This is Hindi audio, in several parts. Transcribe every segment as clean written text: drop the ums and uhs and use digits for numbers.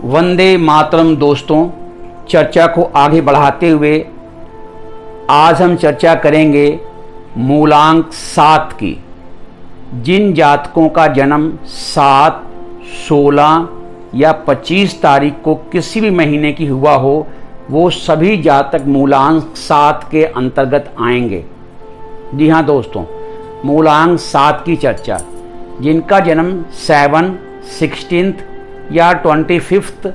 वंदे मातरम। दोस्तों, चर्चा को आगे बढ़ाते हुए आज हम चर्चा करेंगे मूलांक 7 की। जिन जातकों का जन्म 7, 16 या 25 तारीख को किसी भी महीने की हुआ हो, वो सभी जातक मूलांक 7 के अंतर्गत आएंगे। जी हाँ दोस्तों, मूलांक 7 की चर्चा। जिनका जन्म 7, 16 या 25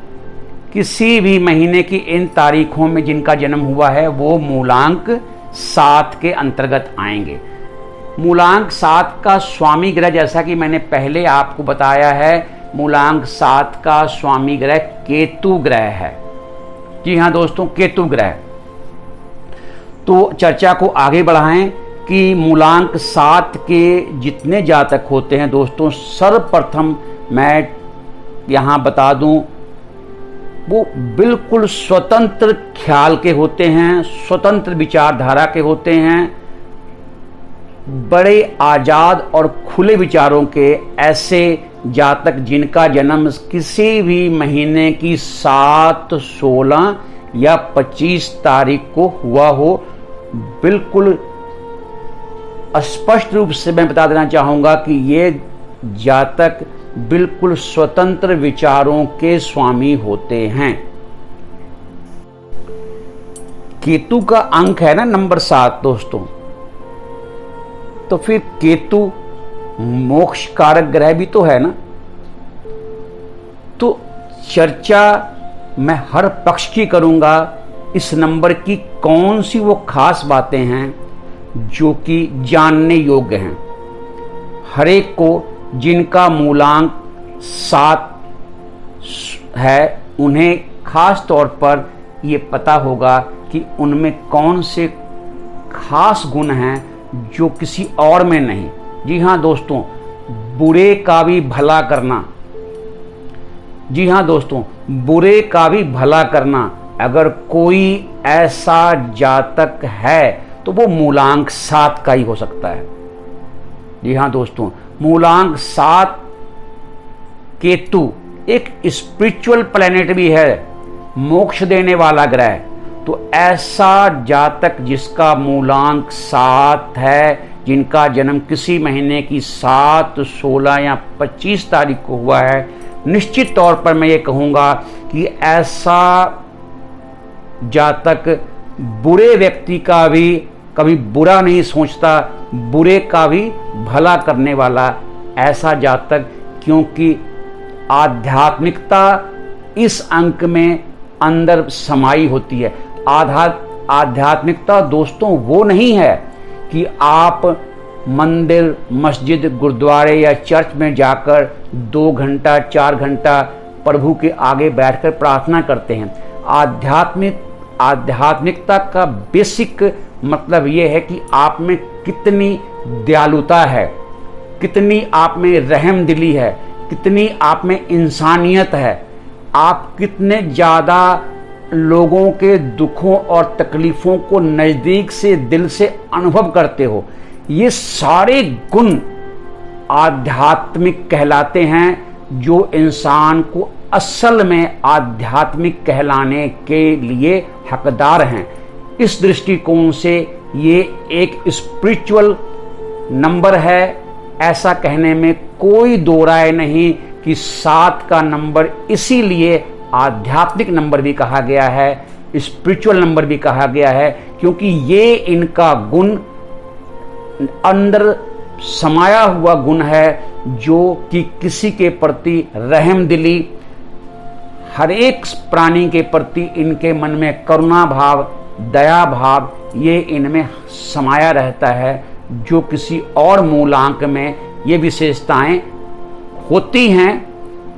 किसी भी महीने की इन तारीखों में जिनका जन्म हुआ है, वो मूलांक 7 के अंतर्गत आएंगे। मूलांक 7 का स्वामी ग्रह, जैसा कि मैंने पहले आपको बताया है, मूलांक 7 का स्वामी ग्रह केतु ग्रह है। जी हाँ दोस्तों, केतु ग्रह। तो चर्चा को आगे बढ़ाएं कि मूलांक 7 के जितने जातक होते हैं दोस्तों, सर्वप्रथम मैं यहाँ बता दूं, वो बिल्कुल स्वतंत्र ख्याल के होते हैं, स्वतंत्र विचारधारा के होते हैं, बड़े आज़ाद और खुले विचारों के ऐसे जातक जिनका जन्म किसी भी महीने की 7, 16 या 25 तारीख को हुआ हो, बिल्कुल स्पष्ट रूप से मैं बता देना चाहूँगा कि ये जातक बिल्कुल स्वतंत्र विचारों के स्वामी होते हैं। केतु का अंक है ना नंबर 7 दोस्तों, तो फिर केतु मोक्ष कारक ग्रह भी तो है ना। तो चर्चा मैं हर पक्ष की करूंगा इस नंबर की, कौन सी वो खास बातें हैं जो कि जानने योग्य हैं। हर एक को जिनका मूलांक 7 है, उन्हें खास तौर पर ये पता होगा कि उनमें कौन से खास गुण हैं जो किसी और में नहीं। जी हाँ दोस्तों, बुरे का भी भला करना। जी हाँ दोस्तों, बुरे का भी भला करना। अगर कोई ऐसा जातक है तो वो मूलांक 7 का ही हो सकता है। जी हाँ दोस्तों, मूलांक 7 केतु एक स्पिरिचुअल प्लैनेट भी है, मोक्ष देने वाला ग्रह। तो ऐसा जातक जिसका मूलांक 7 है, जिनका जन्म किसी महीने की 7, 16 या 25 तारीख को हुआ है, निश्चित तौर पर मैं ये कहूँगा कि ऐसा जातक बुरे व्यक्ति का भी कभी बुरा नहीं सोचता, बुरे का भी भला करने वाला ऐसा जातक, क्योंकि आध्यात्मिकता इस अंक में अंदर समाई होती है। आध्यात्मिकता दोस्तों वो नहीं है कि आप मंदिर, मस्जिद, गुरुद्वारे या चर्च में जाकर 2 घंटा 4 घंटा प्रभु के आगे बैठकर प्रार्थना करते हैं। आध्यात्मिकता का बेसिक मतलब ये है कि आप में कितनी दयालुता है, कितनी आप में रहम दिली है, कितनी आप में इंसानियत है, आप कितने ज़्यादा लोगों के दुखों और तकलीफ़ों को नज़दीक से, दिल से अनुभव करते हो। ये सारे गुण आध्यात्मिक कहलाते हैं, जो इंसान को असल में आध्यात्मिक कहलाने के लिए हकदार हैं। इस दृष्टिकोण से ये एक स्पिरिचुअल नंबर है, ऐसा कहने में कोई दो राय नहीं कि 7 का नंबर इसीलिए आध्यात्मिक नंबर भी कहा गया है, स्पिरिचुअल नंबर भी कहा गया है, क्योंकि ये इनका गुण अंदर समाया हुआ गुण है, जो कि किसी के प्रति रहम दिली, हर एक प्राणी के प्रति इनके मन में करुणा भाव, दया भाव, ये इनमें समाया रहता है, जो किसी और मूलांक में ये विशेषताएं होती हैं,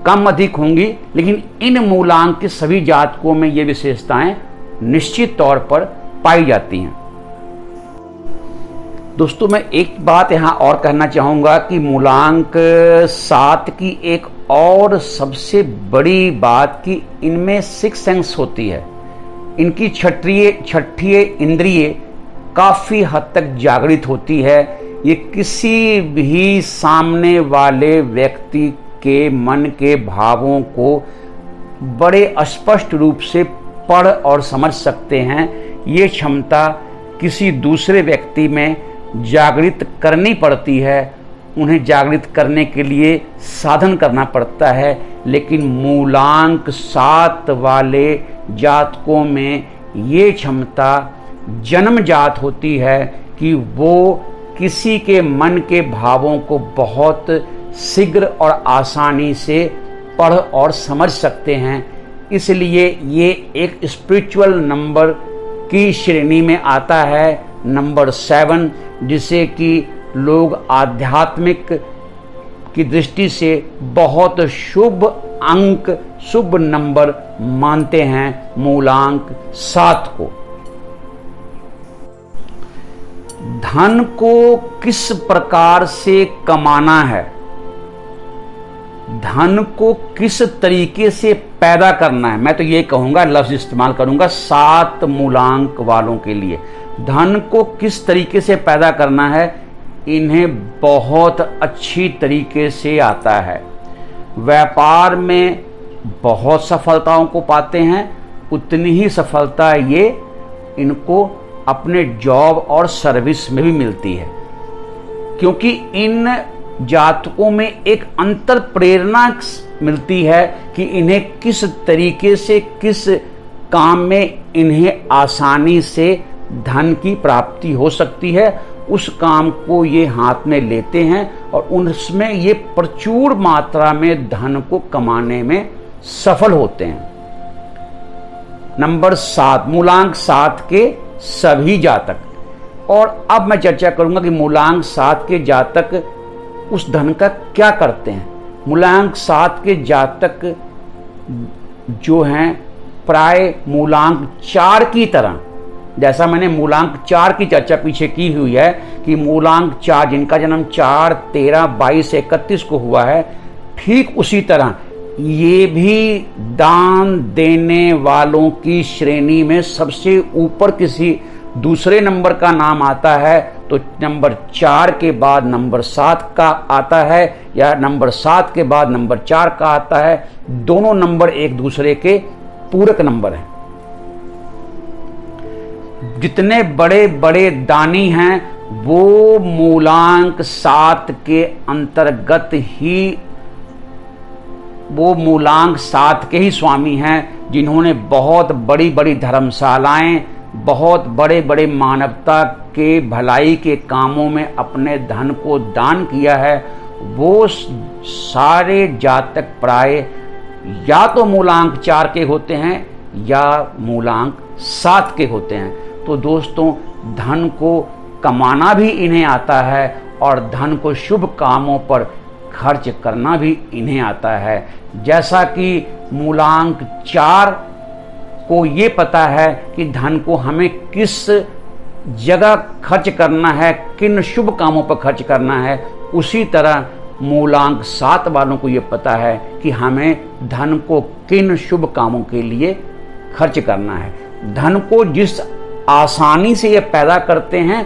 कम अधिक होंगी, लेकिन इन मूलांक के सभी जातकों में ये विशेषताएं निश्चित तौर पर पाई जाती हैं। दोस्तों, मैं एक बात यहाँ और कहना चाहूँगा कि मूलांक 7 की एक और सबसे बड़ी बात कि इनमें 6 सेंस होती है। इनकी छठी इंद्रिय काफ़ी हद तक जागृत होती है। ये किसी भी सामने वाले व्यक्ति के मन के भावों को बड़े स्पष्ट रूप से पढ़ और समझ सकते हैं। ये क्षमता किसी दूसरे व्यक्ति में जागृत करनी पड़ती है, उन्हें जागृत करने के लिए साधन करना पड़ता है। लेकिन मूलांक 7 वाले जातकों में ये क्षमता जन्मजात होती है कि वो किसी के मन के भावों को बहुत शीघ्र और आसानी से पढ़ और समझ सकते हैं। इसलिए ये एक स्पिरिचुअल नंबर की श्रेणी में आता है, नंबर 7, जिसे कि लोग आध्यात्मिक की दृष्टि से बहुत शुभ अंक, शुभ नंबर मानते हैं मूलांक 7 को। धन को किस प्रकार से कमाना है, धन को किस तरीके से पैदा करना है, मैं तो ये कहूंगा, लफ्ज इस्तेमाल करूंगा 7 मूलांक वालों के लिए। धन को किस तरीके से पैदा करना है, इन्हें बहुत अच्छी तरीके से आता है। व्यापार में बहुत सफलताओं को पाते हैं, उतनी ही सफलता ये इनको अपने जॉब और सर्विस में भी मिलती है, क्योंकि इन जातकों में एक अंतर प्रेरणा मिलती है कि इन्हें किस तरीके से, किस काम में इन्हें आसानी से धन की प्राप्ति हो सकती है, उस काम को ये हाथ में लेते हैं और उसमें ये प्रचुर मात्रा में धन को कमाने में सफल होते हैं। नंबर 7, मूलांक 7 के सभी जातक। और अब मैं चर्चा करूंगा कि मूलांक 7 के जातक उस धन का क्या करते हैं। मूलांक 7 के जातक जो हैं प्राय मूलांक 4 की तरह, जैसा मैंने मूलांक 4 की चर्चा पीछे की हुई है कि मूलांक 4 जिनका जन्म 4, 13, 22, 31 को हुआ है, ठीक उसी तरह ये भी दान देने वालों की श्रेणी में सबसे ऊपर किसी दूसरे नंबर का नाम आता है तो नंबर 4 के बाद नंबर 7 का आता है, या नंबर 7 के बाद नंबर 4 का आता है। दोनों नंबर एक दूसरे के पूरक नंबर हैं। जितने बड़े बड़े दानी हैं वो मूलांक 7 के अंतर्गत ही, वो मूलांक 7 के ही स्वामी हैं, जिन्होंने बहुत बड़ी बड़ी धर्मशालाएं, बहुत बड़े बड़े मानवता के भलाई के कामों में अपने धन को दान किया है। वो सारे जातक प्राय या तो मूलांक 4 के होते हैं या मूलांक 7 के होते हैं। तो दोस्तों, धन को कमाना भी इन्हें आता है और धन को शुभ कामों पर खर्च करना भी इन्हें आता है। जैसा कि मूलांक 4 को ये पता है कि धन को हमें किस जगह खर्च करना है, किन शुभ कामों पर खर्च करना है, उसी तरह मूलांक 7 वालों को ये पता है कि हमें धन को किन शुभ कामों के लिए खर्च करना है। धन को जिस आसानी से ये पैदा करते हैं,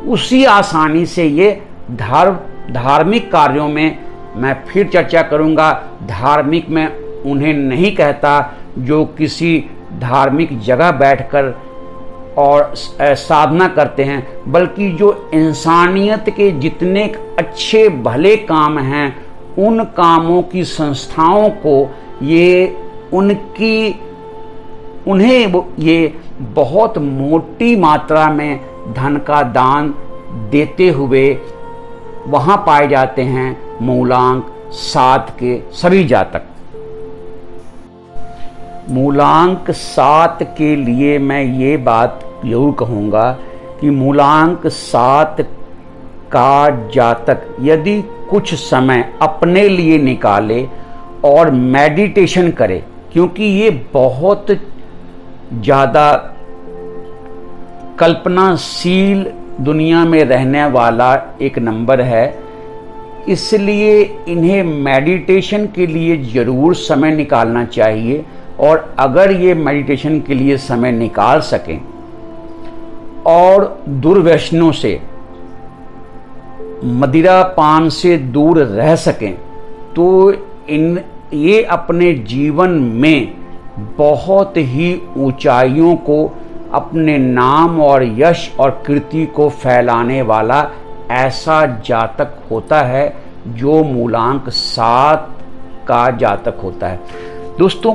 उसी आसानी से ये धार्मिक कार्यों में, मैं फिर चर्चा करूंगा, धार्मिक में उन्हें नहीं कहता जो किसी धार्मिक जगह बैठकर और साधना करते हैं, बल्कि जो इंसानियत के जितने अच्छे भले काम हैं, उन कामों की संस्थाओं को ये उन्हें ये बहुत मोटी मात्रा में धन का दान देते हुए वहाँ पाए जाते हैं मूलांक 7 के सभी जातक। मूलांक 7 के लिए मैं ये बात जरूर कहूँगा कि मूलांक 7 का जातक यदि कुछ समय अपने लिए निकाले और मेडिटेशन करे, क्योंकि ये बहुत ज़्यादा कल्पनाशील दुनिया में रहने वाला एक नंबर है, इसलिए इन्हें मेडिटेशन के लिए ज़रूर समय निकालना चाहिए। और अगर ये मेडिटेशन के लिए समय निकाल सकें और दुर्व्यसनों से, मदिरा पान से दूर रह सकें, तो इन ये अपने जीवन में बहुत ही ऊंचाइयों को, अपने नाम और यश और कीर्ति को फैलाने वाला ऐसा जातक होता है जो मूलांक 7 का जातक होता है। दोस्तों,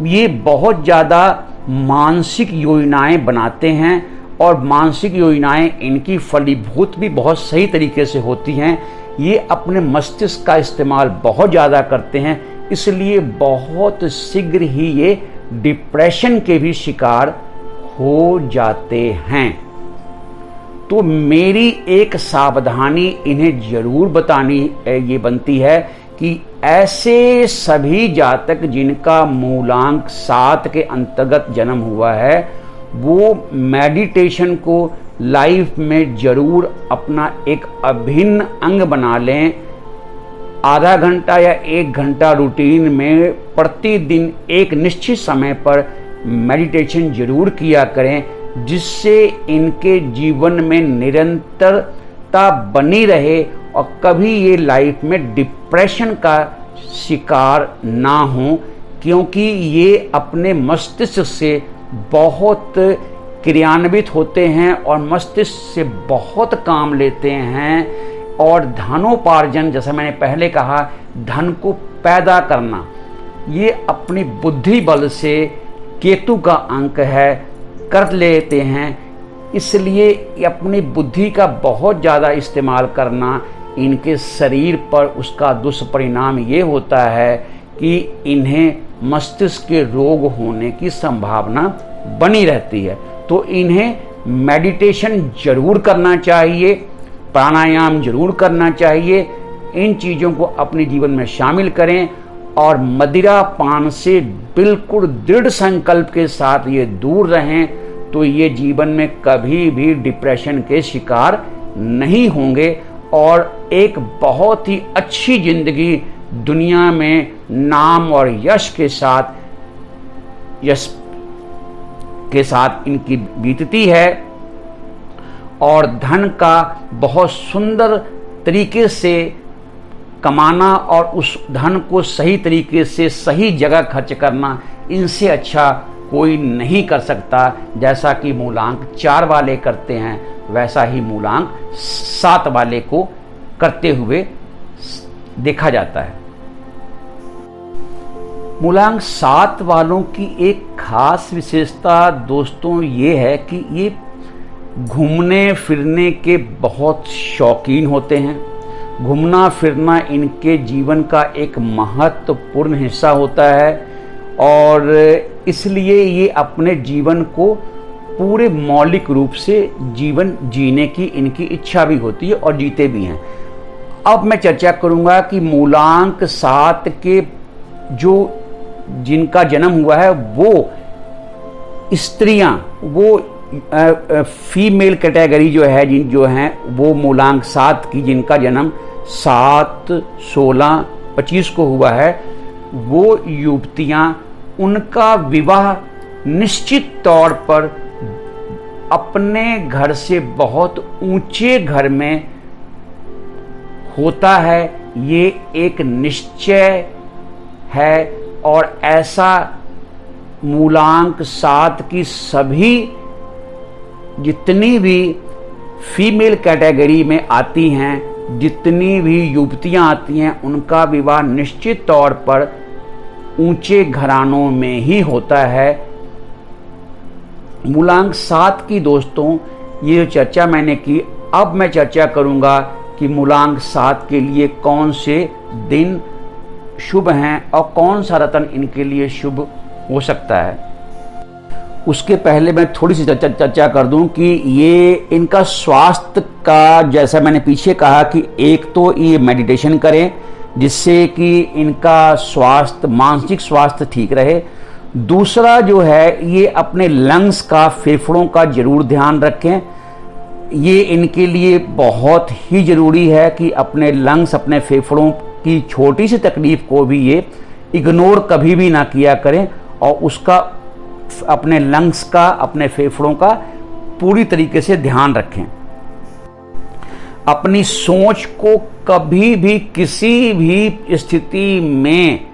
ये बहुत ज़्यादा मानसिक योजनाएं बनाते हैं और मानसिक योजनाएं इनकी फलीभूत भी बहुत सही तरीके से होती हैं। ये अपने मस्तिष्क का इस्तेमाल बहुत ज़्यादा करते हैं, इसलिए बहुत शीघ्र ही ये डिप्रेशन के भी शिकार हो जाते हैं। तो मेरी एक सावधानी इन्हें जरूर बतानी ये बनती है कि ऐसे सभी जातक जिनका मूलांक 7 के अंतर्गत जन्म हुआ है, वो मेडिटेशन को लाइफ में जरूर अपना एक अभिन्न अंग बना लें। आधा घंटा या 1 घंटा रूटीन में प्रतिदिन एक निश्चित समय पर मेडिटेशन जरूर किया करें, जिससे इनके जीवन में निरंतरता बनी रहे और कभी ये लाइफ में डिप्रेशन का शिकार ना हो, क्योंकि ये अपने मस्तिष्क से बहुत क्रियान्वित होते हैं और मस्तिष्क से बहुत काम लेते हैं। और धनोपार्जन, जैसा मैंने पहले कहा, धन को पैदा करना, ये अपनी बुद्धि बल से, केतु का अंक है, कर लेते हैं। इसलिए अपनी बुद्धि का बहुत ज़्यादा इस्तेमाल करना इनके शरीर पर उसका दुष्परिणाम ये होता है कि इन्हें मस्तिष्क के रोग होने की संभावना बनी रहती है। तो इन्हें मेडिटेशन जरूर करना चाहिए, प्राणायाम जरूर करना चाहिए। इन चीज़ों को अपने जीवन में शामिल करें और मदिरा पान से बिल्कुल दृढ़ संकल्प के साथ ये दूर रहें, तो ये जीवन में कभी भी डिप्रेशन के शिकार नहीं होंगे और एक बहुत ही अच्छी जिंदगी दुनिया में नाम और यश के साथ इनकी बीतती है। और धन का बहुत सुंदर तरीके से कमाना और उस धन को सही तरीके से सही जगह खर्च करना, इनसे अच्छा कोई नहीं कर सकता। जैसा कि मूलांक 4 वाले करते हैं, वैसा ही मूलांक 7 वाले को करते हुए देखा जाता है। मूलांक 7 वालों की एक खास विशेषता दोस्तों ये है कि ये घूमने फिरने के बहुत शौकीन होते हैं। घूमना फिरना इनके जीवन का एक महत्वपूर्ण हिस्सा होता है और इसलिए ये अपने जीवन को पूरे मौलिक रूप से जीवन जीने की इनकी इच्छा भी होती है और जीते भी हैं। अब मैं चर्चा करूंगा कि मूलांक 7 के जिनका जन्म हुआ है वो स्त्रियां, वो फीमेल कैटेगरी जो हैं वो मूलांक 7 की, जिनका जन्म 7, 16, 25 को हुआ है, वो युवतियां, उनका विवाह निश्चित तौर पर अपने घर से बहुत ऊंचे घर में होता है। ये एक निश्चय है और ऐसा मूलांक 7 की सभी जितनी भी फीमेल कैटेगरी में आती हैं, जितनी भी युवतियां आती हैं, उनका विवाह निश्चित तौर पर ऊंचे घरानों में ही होता है। मूलांक 7 की दोस्तों ये चर्चा मैंने की। अब मैं चर्चा करूंगा कि मूलांक 7 के लिए कौन से दिन शुभ हैं और कौन सा रत्न इनके लिए शुभ हो सकता है। उसके पहले मैं थोड़ी सी चर्चा कर दूं कि ये इनका स्वास्थ्य का, जैसा मैंने पीछे कहा कि एक तो ये मेडिटेशन करें जिससे कि इनका स्वास्थ्य, मानसिक स्वास्थ्य ठीक रहे। दूसरा जो है ये अपने लंग्स का, फेफड़ों का जरूर ध्यान रखें। ये इनके लिए बहुत ही ज़रूरी है कि अपने लंग्स, अपने फेफड़ों की छोटी सी तकलीफ को भी ये इग्नोर कभी भी ना किया करें और उसका, अपने लंग्स का, अपने फेफड़ों का पूरी तरीके से ध्यान रखें। अपनी सोच को कभी भी किसी भी स्थिति में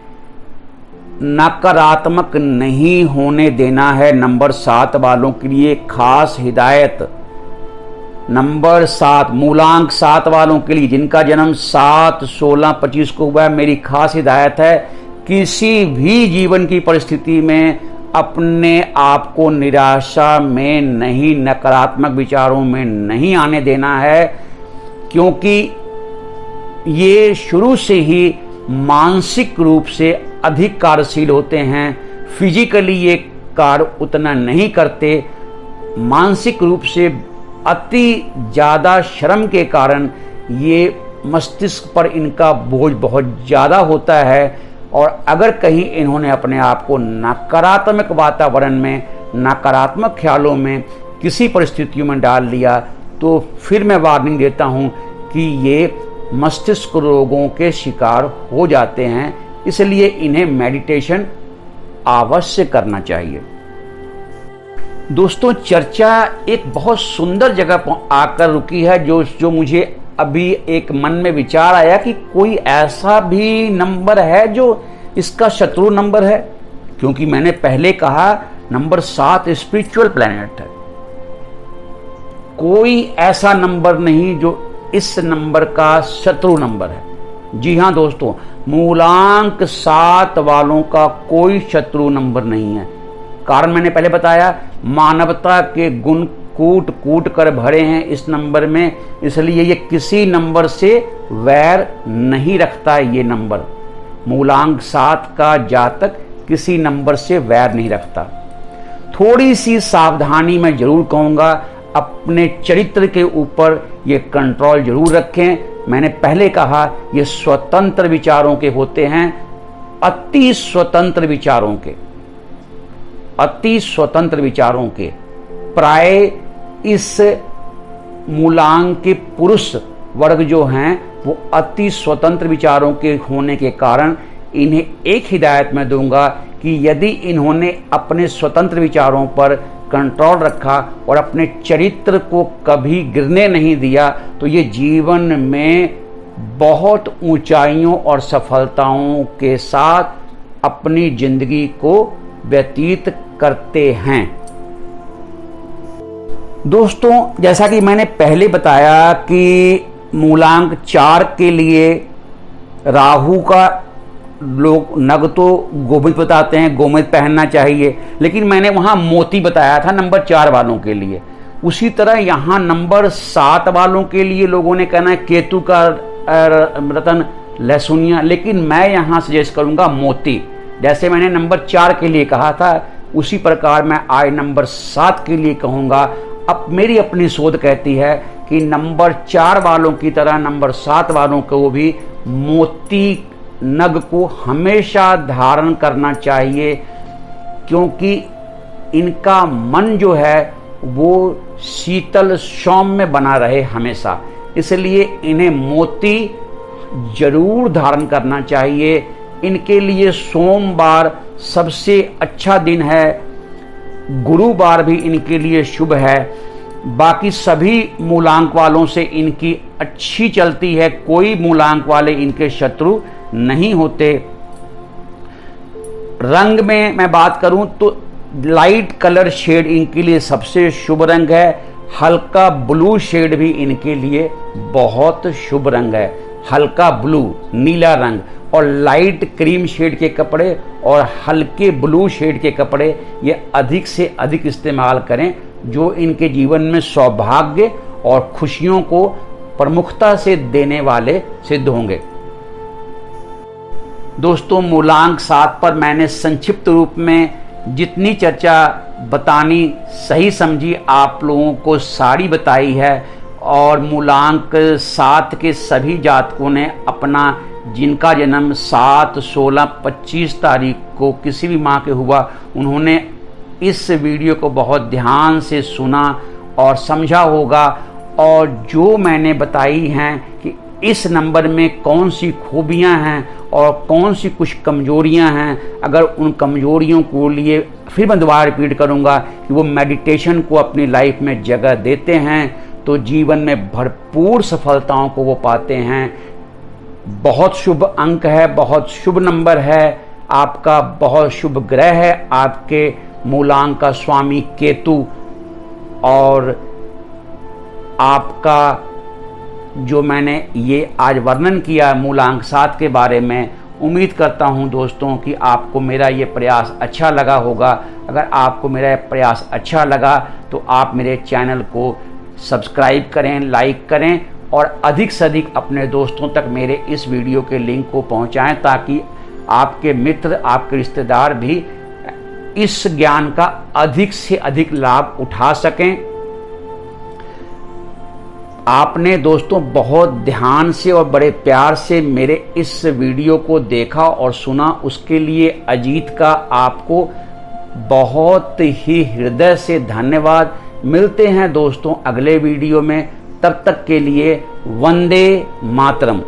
नकारात्मक नहीं होने देना है। नंबर 7 वालों के लिए खास हिदायत, नंबर 7 मूलांक 7 वालों के लिए जिनका जन्म 7, 16, 25 को हुआ है, मेरी खास हिदायत है किसी भी जीवन की परिस्थिति में अपने आप को निराशा में नहीं, नकारात्मक विचारों में नहीं आने देना है, क्योंकि ये शुरू से ही मानसिक रूप से अधिक कार्यशील होते हैं। फिजिकली ये कार्य उतना नहीं करते। मानसिक रूप से अति ज़्यादा श्रम के कारण ये मस्तिष्क पर इनका बोझ बहुत ज़्यादा होता है, और अगर कहीं इन्होंने अपने आप को नकारात्मक वातावरण में, नकारात्मक ख्यालों में, किसी परिस्थितियों में डाल लिया, तो फिर मैं वार्निंग देता हूँ कि ये मस्तिष्क रोगों के शिकार हो जाते हैं। इसलिए इन्हें मेडिटेशन अवश्य करना चाहिए। दोस्तों, चर्चा एक बहुत सुंदर जगह पर आकर रुकी है, जो मुझे अभी एक मन में विचार आया कि कोई ऐसा भी नंबर है जो इसका शत्रु नंबर है, क्योंकि मैंने पहले कहा नंबर 7 स्पिरिचुअल प्लैनेट है। कोई ऐसा नंबर नहीं जो इस नंबर का शत्रु नंबर है। जी हाँ दोस्तों, मूलांक 7 वालों का कोई शत्रु नंबर नहीं है। कारण मैंने पहले बताया, मानवता के गुण कूट कूट कर भरे हैं इस नंबर में, इसलिए ये किसी नंबर से वैर नहीं रखता। ये नंबर मूलांक 7 का जातक किसी नंबर से वैर नहीं रखता। थोड़ी सी सावधानी मैं जरूर कहूँगा, अपने चरित्र के ऊपर ये कंट्रोल जरूर रखें। मैंने पहले कहा ये स्वतंत्र विचारों के होते हैं, अति स्वतंत्र विचारों के, अति स्वतंत्र विचारों के। प्राय इस मूलांक के पुरुष वर्ग जो हैं वो अति स्वतंत्र विचारों के होने के कारण इन्हें एक हिदायत मैं दूंगा कि यदि इन्होंने अपने स्वतंत्र विचारों पर कंट्रोल रखा और अपने चरित्र को कभी गिरने नहीं दिया, तो ये जीवन में बहुत ऊंचाइयों और सफलताओं के साथ अपनी जिंदगी को व्यतीत करते हैं। दोस्तों, जैसा कि मैंने पहले बताया कि मूलांक 4 के लिए राहु का लोग नग तो गोमित बताते हैं, गोमित पहनना चाहिए, लेकिन मैंने वहाँ मोती बताया था नंबर 4 वालों के लिए। उसी तरह यहाँ नंबर 7 वालों के लिए लोगों ने कहना है केतु का रतन लहसुनिया, लेकिन मैं यहाँ सजेस्ट करूँगा मोती। जैसे मैंने नंबर 4 के लिए कहा था, उसी प्रकार मैं आज नंबर 7 के लिए कहूँगा। अब मेरी अपनी शोध कहती है कि नंबर 4 वालों की तरह नंबर 7 वालों को भी मोती नग को हमेशा धारण करना चाहिए, क्योंकि इनका मन जो है वो शीतल सौम्य बना रहे हमेशा। इसलिए इन्हें मोती जरूर धारण करना चाहिए। इनके लिए सोमवार सबसे अच्छा दिन है, गुरुवार भी इनके लिए शुभ है। बाकी सभी मूलांक वालों से इनकी अच्छी चलती है, कोई मूलांक वाले इनके शत्रु नहीं होते। रंग में मैं बात करूं तो लाइट कलर शेड इनके लिए सबसे शुभ रंग है। हल्का ब्लू शेड भी इनके लिए बहुत शुभ रंग है। हल्का ब्लू, नीला रंग और लाइट क्रीम शेड के कपड़े और हल्के ब्लू शेड के कपड़े ये अधिक से अधिक इस्तेमाल करें, जो इनके जीवन में सौभाग्य और खुशियों को प्रमुखता से देने वाले सिद्ध होंगे। दोस्तों, मूलांक 7 पर मैंने संक्षिप्त रूप में जितनी चर्चा बतानी सही समझी आप लोगों को सारी बताई है, और मूलांक 7 के सभी जातकों ने अपना, जिनका जन्म 7, 16, 25 तारीख को किसी भी माह के हुआ, उन्होंने इस वीडियो को बहुत ध्यान से सुना और समझा होगा। और जो मैंने बताई हैं कि इस नंबर में कौन सी खूबियां हैं और कौन सी कुछ कमजोरियां हैं, अगर उन कमजोरियों को लिए फिर मैं दोबारा रिपीट करूंगा कि वो मेडिटेशन को अपनी लाइफ में जगह देते हैं, तो जीवन में भरपूर सफलताओं को वो पाते हैं। बहुत शुभ अंक है, बहुत शुभ नंबर है आपका, बहुत शुभ ग्रह है आपके मूलांक का स्वामी केतु। और आपका जो मैंने ये आज वर्णन किया मूलांक 7 के बारे में, उम्मीद करता हूं दोस्तों कि आपको मेरा ये प्रयास अच्छा लगा होगा। अगर आपको मेरा ये प्रयास अच्छा लगा तो आप मेरे चैनल को सब्सक्राइब करें, लाइक करें और अधिक से अधिक अपने दोस्तों तक मेरे इस वीडियो के लिंक को पहुंचाएं, ताकि आपके मित्र, आपके रिश्तेदार भी इस ज्ञान का अधिक से अधिक लाभ उठा सकें। आपने दोस्तों बहुत ध्यान से और बड़े प्यार से मेरे इस वीडियो को देखा और सुना, उसके लिए अजीत का आपको बहुत ही हृदय से धन्यवाद। मिलते हैं दोस्तों अगले वीडियो में, तब तक के लिए वंदे मातरम।